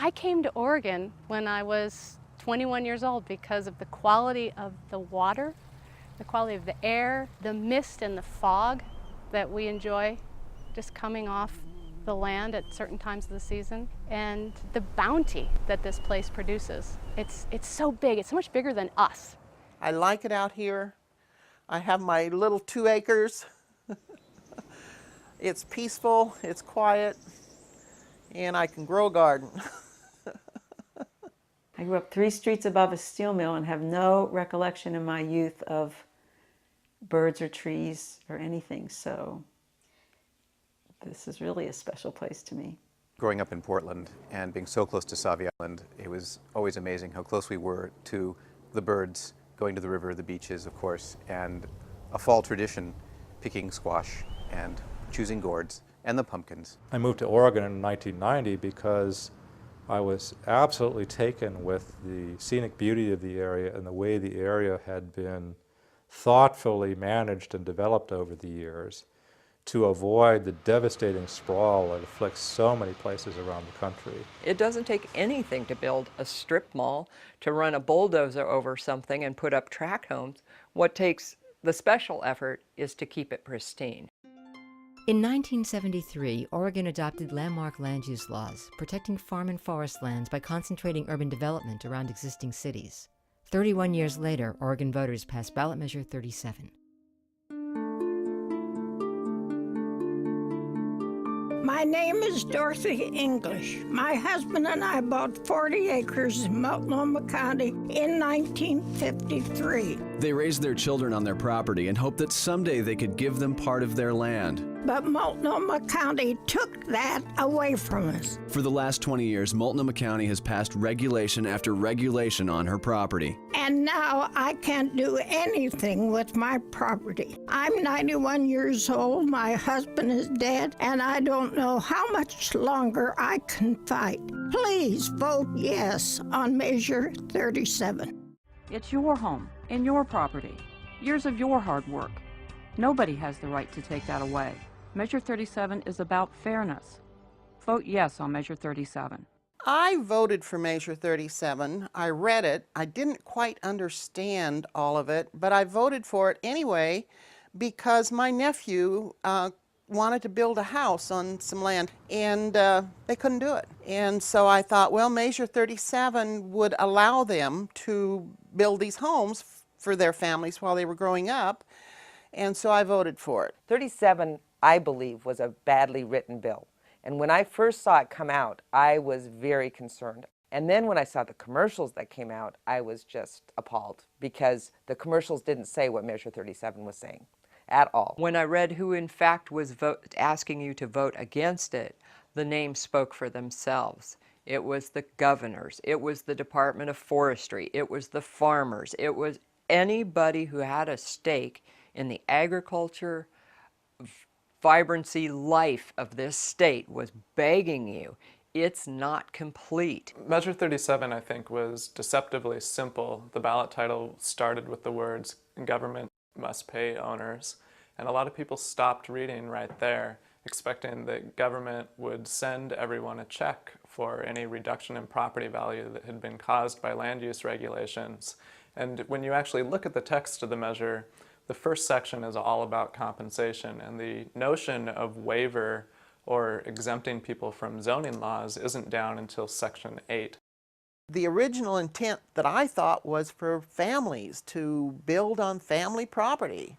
I came to Oregon when I was 21 years old because of the quality of the water, the quality of the air, the mist and the fog that we enjoy just coming off the land at certain times of the season, and the bounty that this place produces. It's so big, it's so much bigger than us. I like it out here. I have my little 2 acres. It's peaceful, it's quiet, and I can grow a garden. I grew up 3 streets above a steel mill and have no recollection in my youth of birds or trees or anything, so this is really a special place to me. Growing up in Portland and being so close to Sauvie Island, it was always amazing how close we were to the birds, going to the river, the beaches, of course, and a fall tradition, picking squash and choosing gourds and the pumpkins. I moved to Oregon in 1990 because I was absolutely taken with the scenic beauty of the area and the way the area had been thoughtfully managed and developed over the years to avoid the devastating sprawl that afflicts so many places around the country. It doesn't take anything to build a strip mall, to run a bulldozer over something and put up tract homes. What takes the special effort is to keep it pristine. In 1973, Oregon adopted landmark land use laws, protecting farm and forest lands by concentrating urban development around existing cities. 31 years later, Oregon voters passed ballot measure 37. My name is Dorothy English. My husband and I bought 40 acres in Multnomah County in 1953. They raised their children on their property and hoped that someday they could give them part of their land. But Multnomah County took that away from us. For the last 20 years, Multnomah County has passed regulation after regulation on her property. And now I can't do anything with my property. I'm 91 years old, my husband is dead, and I don't know how much longer I can fight. Please vote yes on Measure 37. It's your home and your property, years of your hard work. Nobody has the right to take that away. Measure 37 is about fairness. Vote yes on Measure 37. I voted for Measure 37. I read it. I didn't quite understand all of it, but I voted for it anyway because my nephew wanted to build a house on some land, and they couldn't do it. And so I thought, well, Measure 37 would allow them to build these homes for their families while they were growing up, and so I voted for it. 37, I believe, was a badly written bill. And when I first saw it come out, I was very concerned. And then when I saw the commercials that came out, I was just appalled because the commercials didn't say what Measure 37 was saying at all. When I read who in fact was asking you to vote against it, the names spoke for themselves. It was the governors, it was the Department of Forestry, it was the farmers, it was anybody who had a stake in the agriculture, vibrancy, life of this state was begging you. It's not complete. Measure 37, I think, was deceptively simple. The ballot title started with the words, "Government must pay owners." And a lot of people stopped reading right there, expecting that government would send everyone a check for any reduction in property value that had been caused by land use regulations. And when you actually look at the text of the measure, the first section is all about compensation, and the notion of waiver or exempting people from zoning laws isn't down until Section 8. The original intent that I thought was for families to build on family property,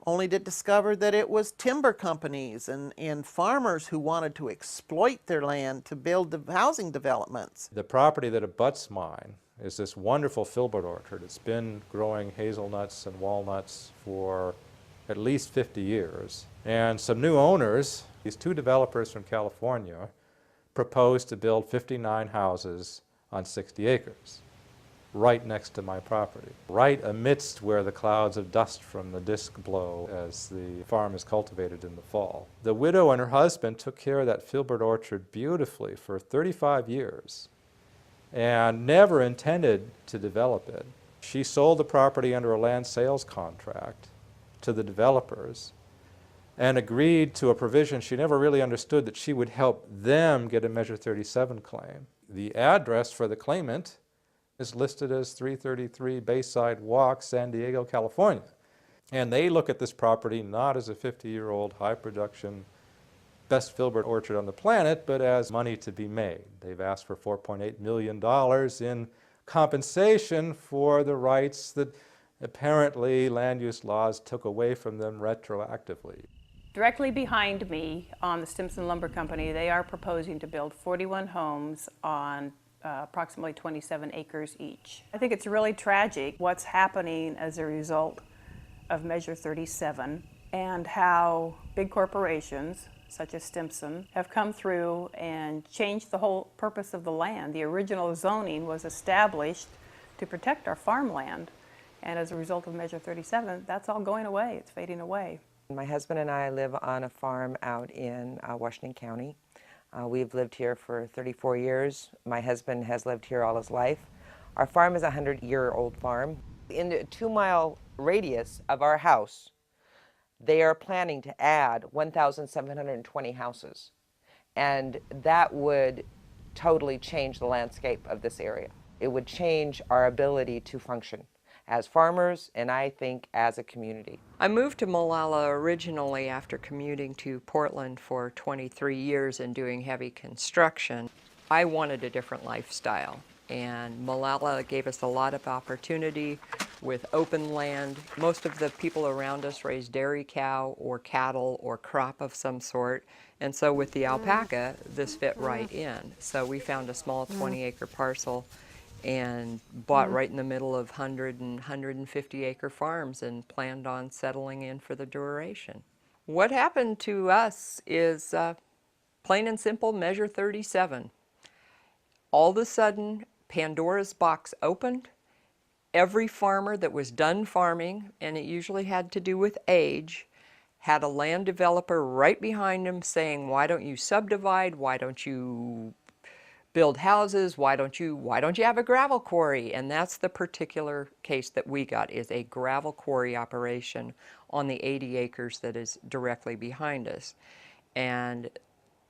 only to discover that it was timber companies and farmers who wanted to exploit their land to build the housing developments. The property that abuts mine is this wonderful filbert orchard. It's been growing hazelnuts and walnuts for at least 50 years. And some new owners, these 2 developers from California, proposed to build 59 houses on 60 acres, right next to my property, right amidst where the clouds of dust from the disk blow as the farm is cultivated in the fall. The widow and her husband took care of that filbert orchard beautifully for 35 years. And never intended to develop it. She sold the property under a land sales contract to the developers and agreed to a provision she never really understood, that she would help them get a Measure 37 claim. The address for the claimant is listed as 333 Bayside Walk, San Diego, California. And they look at this property not as a 50-year-old high-production best filbert orchard on the planet, but as money to be made. They've asked for $4.8 million in compensation for the rights that apparently land use laws took away from them retroactively. Directly behind me on the Stimson Lumber Company, they are proposing to build 41 homes on approximately 27 acres each. I think it's really tragic what's happening as a result of Measure 37 and how big corporations such as Stimson have come through and changed the whole purpose of the land. The original zoning was established to protect our farmland, and as a result of Measure 37, that's all going away. It's fading away. My husband and I live on a farm out in Washington County. We've lived here for 34 years. My husband has lived here all his life. Our farm is a 100-year-old farm. In a 2-mile radius of our house, they are planning to add 1,720 houses. And that would totally change the landscape of this area. It would change our ability to function as farmers, and I think as a community. I moved to Molalla originally after commuting to Portland for 23 years and doing heavy construction. I wanted a different lifestyle, and Molalla gave us a lot of opportunity with open land. Most of the people around us raise dairy cow or cattle or crop of some sort, and so with the alpaca, this fit right in. So we found a small 20-acre parcel and bought right in the middle of 100 and 150 acre farms and planned on settling in for the duration. What happened to us is plain and simple Measure 37. All of a sudden, Pandora's box opened. Every farmer that was done farming, and it usually had to do with age, had a land developer right behind them saying, why don't you subdivide, why don't you build houses, why don't you have a gravel quarry? And that's the particular case that we got, is a gravel quarry operation on the 80 acres that is directly behind us. And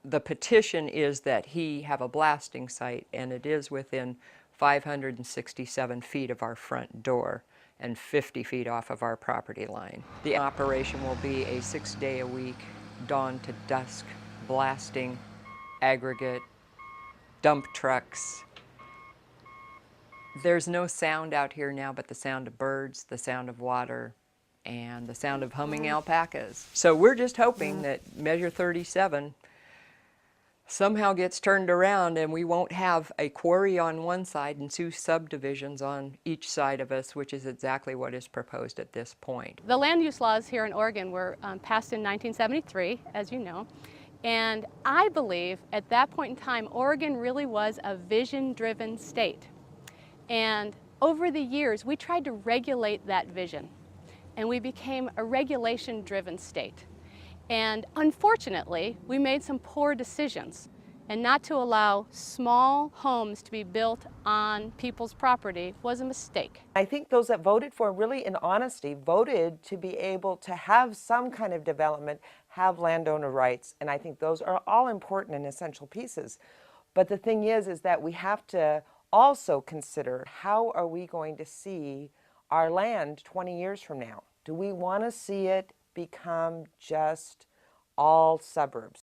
the petition is that he have a blasting site, and it is within 567 feet of our front door and 50 feet off of our property line. The operation will be a 6-day-a-week, dawn to dusk, blasting, aggregate, dump trucks. There's no sound out here now but the sound of birds, the sound of water, and the sound of humming alpacas. So we're just hoping that Measure 37 somehow gets turned around and we won't have a quarry on one side and 2 subdivisions on each side of us, which is exactly what is proposed at this point. The land use laws here in Oregon were passed in 1973, as you know. And I believe at that point in time, Oregon really was a vision-driven state. And over the years, we tried to regulate that vision. And we became a regulation-driven state. And unfortunately, we made some poor decisions. And not to allow small homes to be built on people's property was a mistake. I think those that voted for, really in honesty, voted to be able to have some kind of development, have landowner rights, and I think those are all important and essential pieces. But the thing is that we have to also consider, how are we going to see our land 20 years from now? Do we want to see it become just all suburbs?